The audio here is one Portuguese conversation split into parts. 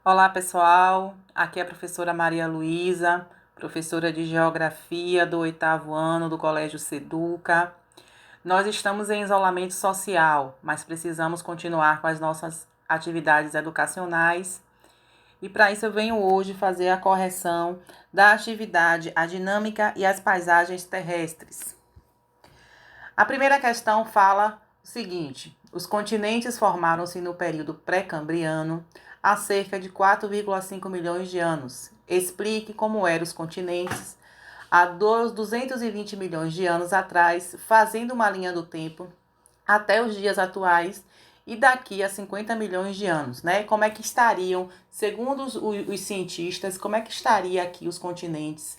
Olá, pessoal. Aqui é a professora Maria Luísa, professora de Geografia do 8º ano do Colégio Seduca. Nós estamos em isolamento social, mas precisamos continuar com as nossas atividades educacionais. E para isso eu venho hoje fazer a correção da atividade A Dinâmica e as Paisagens Terrestres. A primeira questão fala o seguinte: os continentes formaram-se no período pré-cambriano há cerca de 4,5 milhões de anos. Explique como eram os continentes há 220 milhões de anos atrás, fazendo uma linha do tempo até os dias atuais e daqui a 50 milhões de anos, né? Como é que estariam, segundo os cientistas, como é que estaria aqui os continentes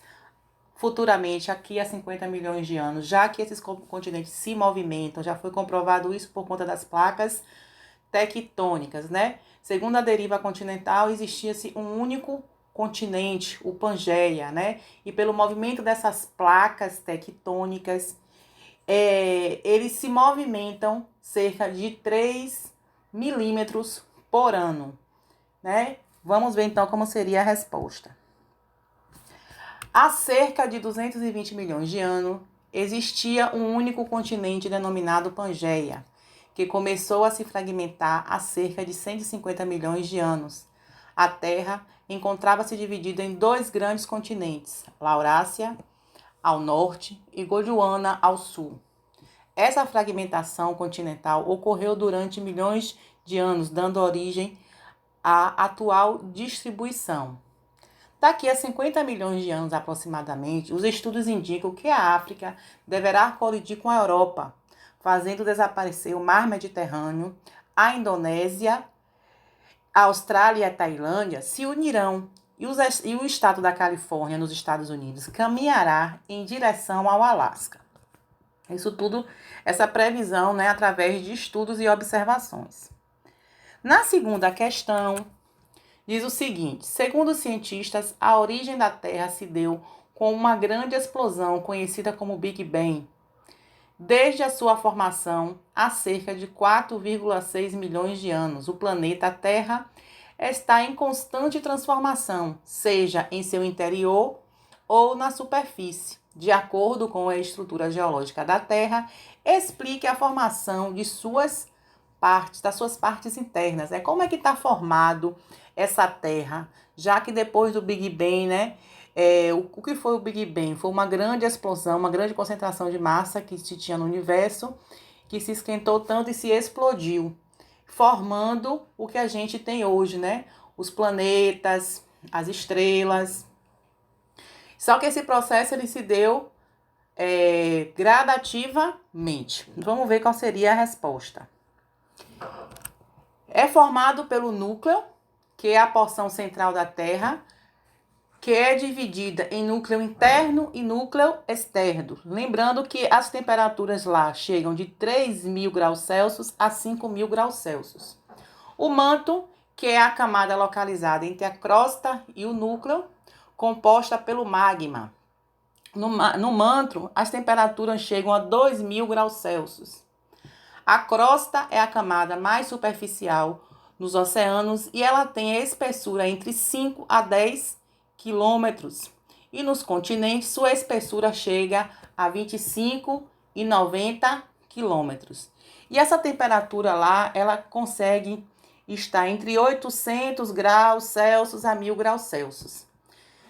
futuramente, aqui a 50 milhões de anos, já que esses continentes se movimentam, já foi comprovado isso por conta das placas tectônicas, né? Segundo a deriva continental, existia-se um único continente, o Pangeia, né? E pelo movimento dessas placas tectônicas, eles se movimentam cerca de 3 milímetros por ano, né? Vamos ver então como seria a resposta. Há cerca de 220 milhões de anos, existia um único continente denominado Pangeia, que começou a se fragmentar há cerca de 150 milhões de anos. A Terra encontrava-se dividida em dois grandes continentes, Laurásia ao norte e Gondwana ao sul. Essa fragmentação continental ocorreu durante milhões de anos, dando origem à atual distribuição. Daqui a 50 milhões de anos aproximadamente, os estudos indicam que a África deverá colidir com a Europa, fazendo desaparecer o mar Mediterrâneo. A Indonésia, a Austrália e a Tailândia se unirão e o estado da Califórnia, nos Estados Unidos, caminhará em direção ao Alasca. Isso tudo, essa previsão, né, através de estudos e observações. Na segunda questão, diz o seguinte: segundo os cientistas, a origem da Terra se deu com uma grande explosão conhecida como Big Bang. Desde a sua formação, há cerca de 4,6 milhões de anos, o planeta Terra está em constante transformação, seja em seu interior ou na superfície. De acordo com a estrutura geológica da Terra, explique a formação de das suas partes internas. Como é que está formado essa Terra, já que depois do Big Bang, né? O que foi o Big Bang? Foi uma grande explosão, uma grande concentração de massa que se tinha no universo, que se esquentou tanto e se explodiu, formando o que a gente tem hoje, né? Os planetas, as estrelas. Só que esse processo ele se deu gradativamente. Vamos ver qual seria a resposta. É formado pelo núcleo, que é a porção central da Terra, que é dividida em núcleo interno e núcleo externo. Lembrando que as temperaturas lá chegam de 3.000 graus Celsius a 5.000 graus Celsius. O manto, que é a camada localizada entre a crosta e o núcleo, composta pelo magma. No manto, as temperaturas chegam a 2.000 graus Celsius. A crosta é a camada mais superficial nos oceanos e ela tem a espessura entre 5 a 10 quilômetros. E nos continentes, sua espessura chega a 25 e 90 quilômetros. E essa temperatura lá, ela consegue estar entre 800 graus Celsius a 1.000 graus Celsius.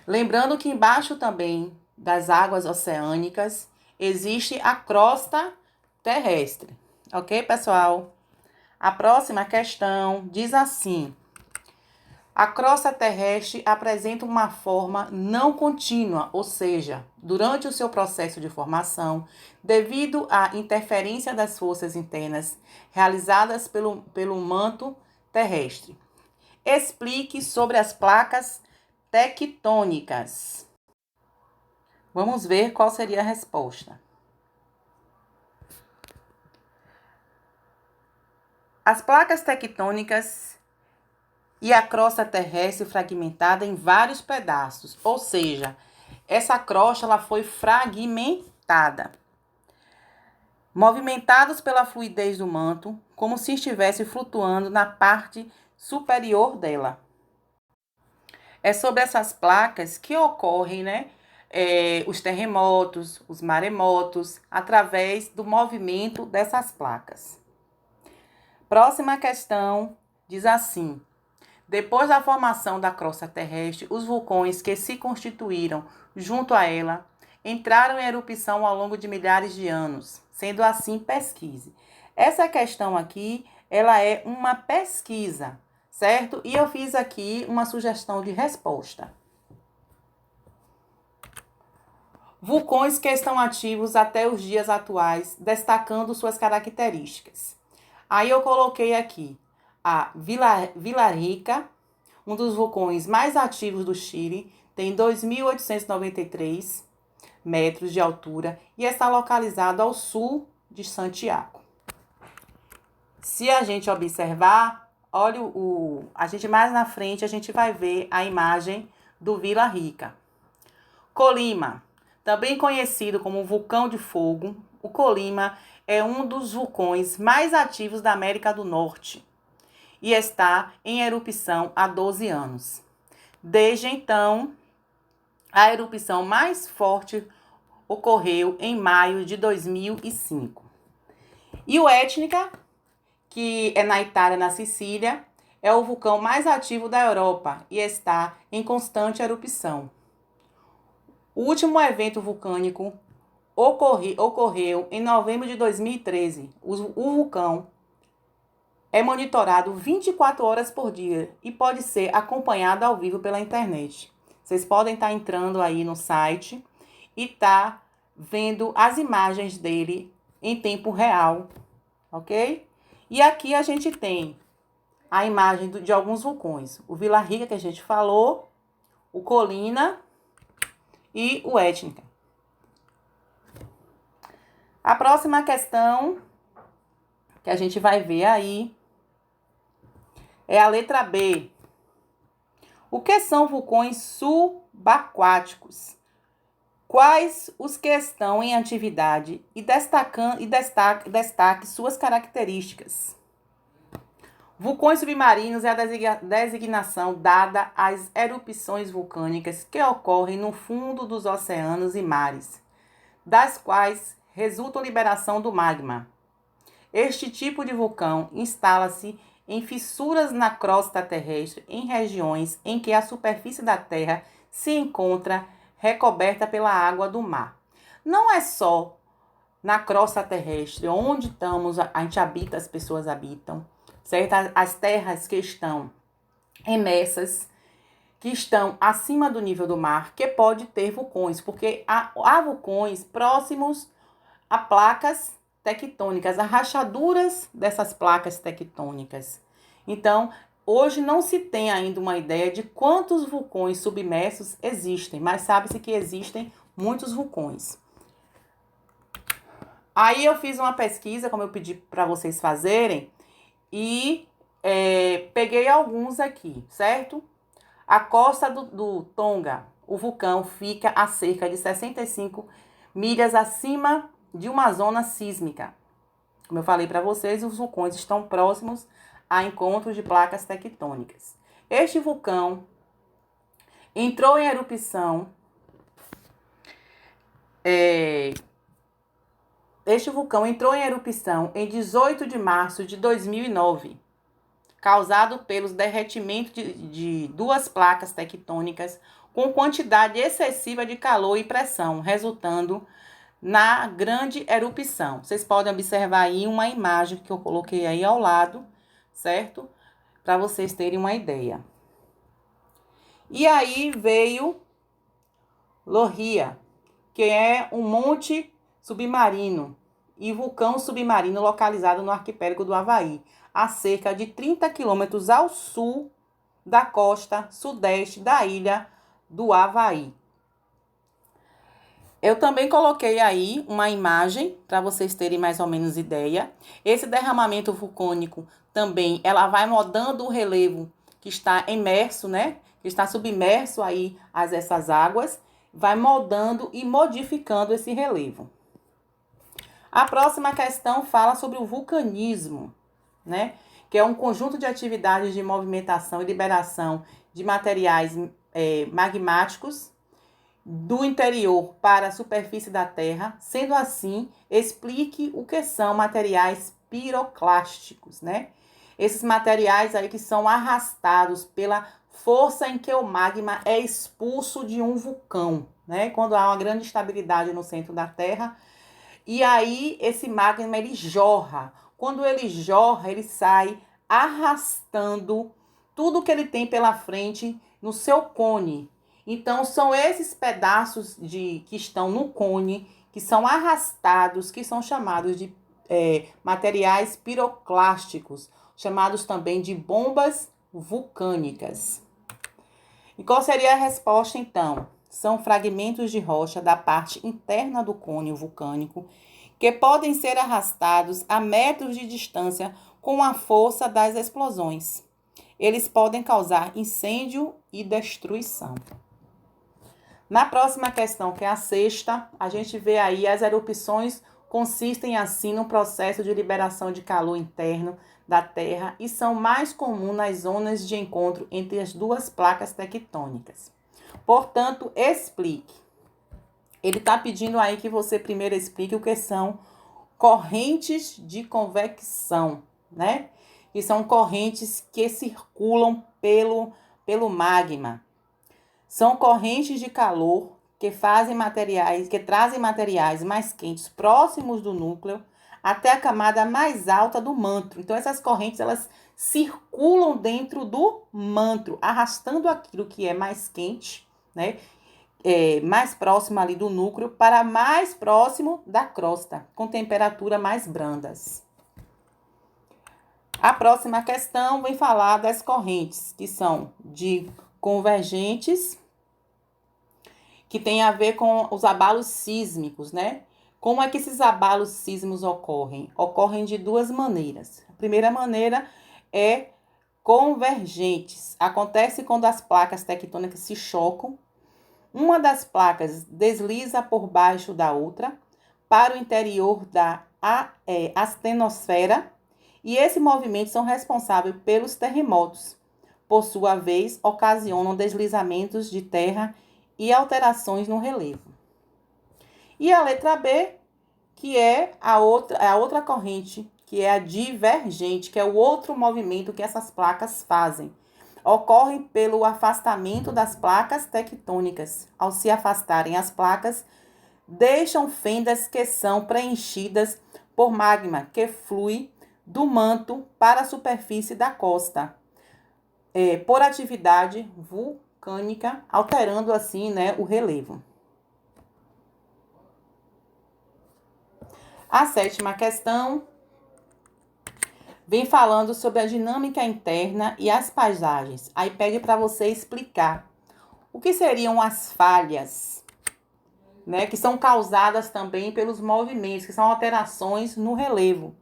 Lembrando que embaixo também das águas oceânicas existe a crosta terrestre. Ok, pessoal? A próxima questão diz assim: a crosta terrestre apresenta uma forma não contínua, ou seja, durante o seu processo de formação, devido à interferência das forças internas realizadas pelo manto terrestre. Explique sobre as placas tectônicas. Vamos ver qual seria a resposta. As placas tectônicas e a crosta terrestre fragmentada em vários pedaços, ou seja, essa crosta ela foi fragmentada, movimentados pela fluidez do manto, como se estivesse flutuando na parte superior dela. É sobre essas placas que ocorrem, né? Os terremotos, os maremotos, através do movimento dessas placas. Próxima questão diz assim: depois da formação da crosta terrestre, os vulcões que se constituíram junto a ela entraram em erupção ao longo de milhares de anos. Sendo assim, pesquise. Essa questão aqui, ela é uma pesquisa, certo? E eu fiz aqui uma sugestão de resposta. Vulcões que estão ativos até os dias atuais, destacando suas características. Aí eu coloquei aqui a Vila Rica, um dos vulcões mais ativos do Chile, tem 2.893 metros de altura e está localizado ao sul de Santiago. Se a gente observar, olha a gente mais na frente, a gente vai ver a imagem do Vila Rica. Colima, também conhecido como vulcão de fogo, o Colima é um dos vulcões mais ativos da América do Norte e está em erupção há 12 anos. Desde então, a erupção mais forte ocorreu em maio de 2005. E o Etna, que é na Itália, na Sicília, é o vulcão mais ativo da Europa e está em constante erupção. O último evento vulcânico ocorreu em novembro de 2013. O vulcão é monitorado 24 horas por dia e pode ser acompanhado ao vivo pela internet. Vocês podem estar entrando aí no site e estar vendo as imagens dele em tempo real, ok? E aqui a gente tem a imagem de alguns vulcões. O Vila Rica, que a gente falou, o Colina e o Etna. A próxima questão que a gente vai ver aí é a letra B. O que são vulcões subaquáticos? Quais os que estão em atividade e destaque suas características? Vulcões submarinos é a designação dada às erupções vulcânicas que ocorrem no fundo dos oceanos e mares, das quais resulta a liberação do magma. Este tipo de vulcão instala-se em fissuras na crosta terrestre em regiões em que a superfície da Terra se encontra recoberta pela água do mar. Não é só na crosta terrestre onde a gente habita, as pessoas habitam, certo? As terras que estão imersas, que estão acima do nível do mar, que pode ter vulcões, porque há vulcões próximos a placas tectônicas, a rachaduras dessas placas tectônicas. Então, hoje não se tem ainda uma ideia de quantos vulcões submersos existem, mas sabe-se que existem muitos vulcões. Aí eu fiz uma pesquisa, como eu pedi para vocês fazerem, e peguei alguns aqui, certo? A costa do Tonga, o vulcão fica a cerca de 65 milhas acima de uma zona sísmica. Como eu falei para vocês, os vulcões estão próximos a encontros de placas tectônicas. Este vulcão entrou em erupção em 18 de março de 2009, causado pelos derretimentos de duas placas tectônicas com quantidade excessiva de calor e pressão, resultando na grande erupção. Vocês podem observar aí uma imagem que eu coloquei aí ao lado, certo? Para vocês terem uma ideia. E aí veio Lohia, que é um monte submarino e vulcão submarino localizado no arquipélago do Havaí, a cerca de 30 quilômetros ao sul da costa sudeste da ilha do Havaí. Eu também coloquei aí uma imagem para vocês terem mais ou menos ideia. Esse derramamento vulcânico também, ela vai mudando o relevo que está imerso, né? Que está submerso aí essas águas, vai moldando e modificando esse relevo. A próxima questão fala sobre o vulcanismo, né? Que é um conjunto de atividades de movimentação e liberação de materiais magmáticos do interior para a superfície da Terra. Sendo assim, explique o que são materiais piroclásticos, né? Esses materiais aí que são arrastados pela força em que o magma é expulso de um vulcão, né? Quando há uma grande instabilidade no centro da Terra, e aí esse magma ele jorra. Quando ele jorra, ele sai arrastando tudo que ele tem pela frente no seu cone. Então são esses pedaços que estão no cone, que são arrastados, que são chamados de materiais piroclásticos, chamados também de bombas vulcânicas. E qual seria a resposta, então? São fragmentos de rocha da parte interna do cone vulcânico que podem ser arrastados a metros de distância com a força das explosões. Eles podem causar incêndio e destruição. Na próxima questão, que é a sexta, a gente vê aí as erupções consistem assim no processo de liberação de calor interno da Terra e são mais comuns nas zonas de encontro entre as duas placas tectônicas. Portanto, explique. Ele está pedindo aí que você primeiro explique o que são correntes de convecção, né? Que são correntes que circulam pelo magma. São correntes de calor que trazem materiais mais quentes próximos do núcleo até a camada mais alta do manto. Então, essas correntes, elas circulam dentro do manto, arrastando aquilo que é mais quente, né? Mais próximo ali do núcleo, para mais próximo da crosta, com temperatura mais brandas. A próxima questão vem falar das correntes, que são de convergentes, que tem a ver com os abalos sísmicos, né? Como é que esses abalos sísmicos ocorrem? Ocorrem de duas maneiras. A primeira maneira é convergentes. Acontece quando as placas tectônicas se chocam. Uma das placas desliza por baixo da outra para o interior da astenosfera, e esse movimento são responsáveis pelos terremotos. Por sua vez, ocasionam deslizamentos de terra e alterações no relevo. E a letra B, que é a outra corrente, que é a divergente, que é o outro movimento que essas placas fazem. Ocorre pelo afastamento das placas tectônicas. Ao se afastarem as placas, deixam fendas que são preenchidas por magma que flui do manto para a superfície da costa, por atividade vulcânica, alterando assim, né, o relevo. A sétima questão vem falando sobre a dinâmica interna e as paisagens. Aí pede para você explicar o que seriam as falhas, né, que são causadas também pelos movimentos, que são alterações no relevo.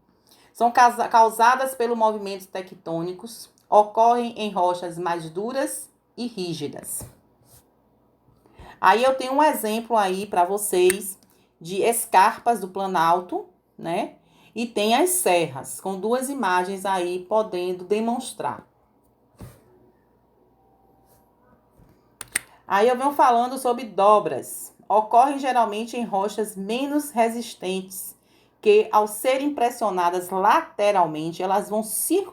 São causadas pelos movimentos tectônicos, ocorrem em rochas mais duras e rígidas. Aí eu tenho um exemplo aí para vocês de escarpas do Planalto, né? E tem as serras, com duas imagens aí podendo demonstrar. Aí eu venho falando sobre dobras. Ocorrem geralmente em rochas menos resistentes, que ao serem pressionadas lateralmente, elas vão se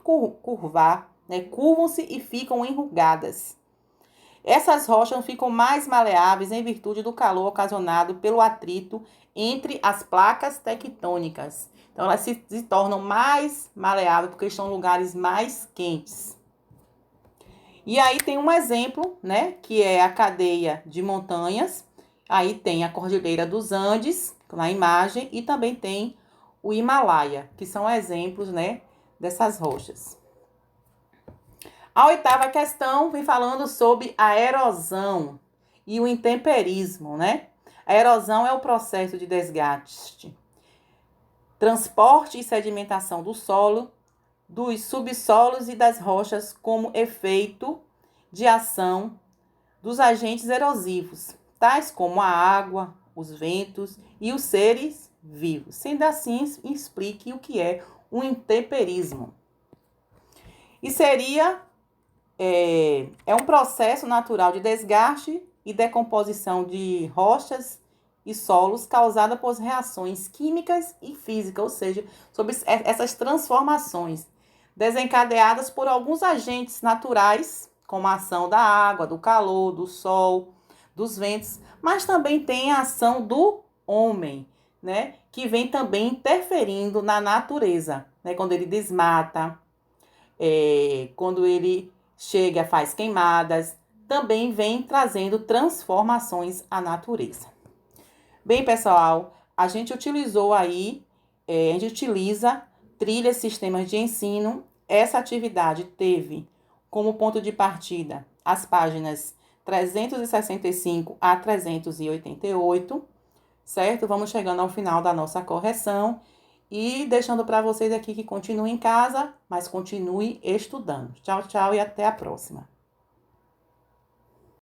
curvar, né? Curvam-se e ficam enrugadas. Essas rochas ficam mais maleáveis em virtude do calor ocasionado pelo atrito entre as placas tectônicas. Então, elas se tornam mais maleáveis porque estão em lugares mais quentes. E aí tem um exemplo, né, que é a cadeia de montanhas. Aí tem a Cordilheira dos Andes, na imagem, e também tem o Himalaia, que são exemplos, né, dessas rochas. A oitava questão vem falando sobre a erosão e o intemperismo, né? A erosão é o processo de desgaste, transporte e sedimentação do solo, dos subsolos e das rochas como efeito de ação dos agentes erosivos, tais como a água, os ventos e os seres vivos. Sendo assim, explique o que é o intemperismo. E seria é um processo natural de desgaste e decomposição de rochas e solos causada por reações químicas e físicas, ou seja, sobre essas transformações desencadeadas por alguns agentes naturais, como a ação da água, do calor, do sol, dos ventos, mas também tem a ação do homem, né, que vem também interferindo na natureza, né, quando ele desmata, quando ele chega, faz queimadas, também vem trazendo transformações à natureza. Bem, pessoal, a gente utiliza trilhas, sistemas de ensino. Essa atividade teve como ponto de partida as páginas 365 a 388, certo? Vamos chegando ao final da nossa correção e deixando para vocês aqui que continuem em casa, mas continue estudando. Tchau, tchau e até a próxima.